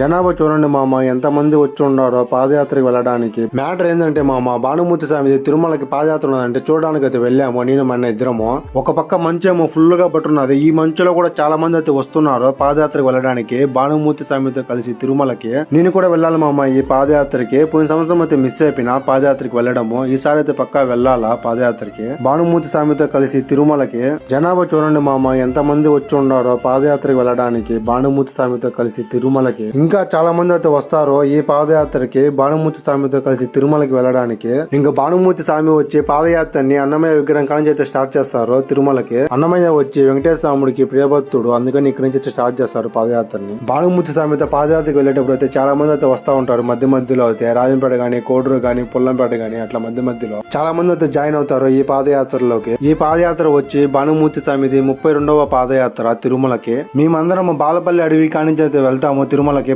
జనాభా చూడండి మామ, ఎంత మంది వచ్చి ఉన్నారో పాదయాత్రకు వెళ్ళడానికి. మ్యాటర్ ఏంటంటే మామ, భానుమూర్తి స్వామి తిరుమలకి పాదయాత్ర ఉన్నదంటే చూడడానికి అయితే వెళ్ళాము నేను మన ఇద్దరము. ఒక పక్క మంచు ఏమో ఫుల్ గా పట్టున్నది. ఈ మంచులో కూడా చాలా మంది అయితే వస్తున్నారు పాదయాత్రకు వెళ్ళడానికి భానుమూర్తి స్వామితో కలిసి తిరుమలకి. నేను కూడా వెళ్ళాలి మామ ఈ పాదయాత్రకి. పోయిన సంవత్సరం అయితే మిస్ అయిపోయినా పాదయాత్రకి వెళ్ళడము. ఈసారి అయితే పక్కా వెళ్ళాలా పాదయాత్రకి భానుమూర్తి స్వామితో కలిసి తిరుమలకి. జనాభా చూడండి మామ, ఎంత మంది వచ్చి ఉన్నారో పాదయాత్రకి వెళ్ళడానికి భానుమూర్తి స్వామితో కలిసి తిరుమలకి. ఇంకా చాలా మంది అయితే వస్తారు ఈ పాదయాత్రకి భానుమూర్తి స్వామితో కలిసి తిరుమలకి వెళ్ళడానికి. ఇంకా భానుమూర్తి స్వామి వచ్చి పాదయాత్రని అన్నమయ్య విగ్రహం కానించి అయితే స్టార్ట్ చేస్తారు తిరుమలకి. అన్నమయ్య వచ్చి వెంకటేశ్వర స్వాముడికి ప్రియభక్తుడు, అందుకని ఇక్కడి నుంచి అయితే స్టార్ట్ చేస్తారు పాదయాత్రని. భానుమూర్తి స్వామితో పాదయాత్రకి వెళ్ళేటప్పుడు అయితే చాలా మంది అయితే వస్తూ ఉంటారు. మధ్య మధ్యలో అయితే రాజంపేట గానీ, కోడూరు గానీ, పుల్లంపేట గానీ అట్లా మధ్య మధ్యలో చాలా మంది అయితే జాయిన్ అవుతారు ఈ పాదయాత్రలోకి. ఈ పాదయాత్ర వచ్చి భానుమూర్తి స్వామిది 32వ పాదయాత్ర తిరుమలకి. మేమందరం బాలపల్లి అడవి కానించి అయితే వెళ్తాము తిరుమలకి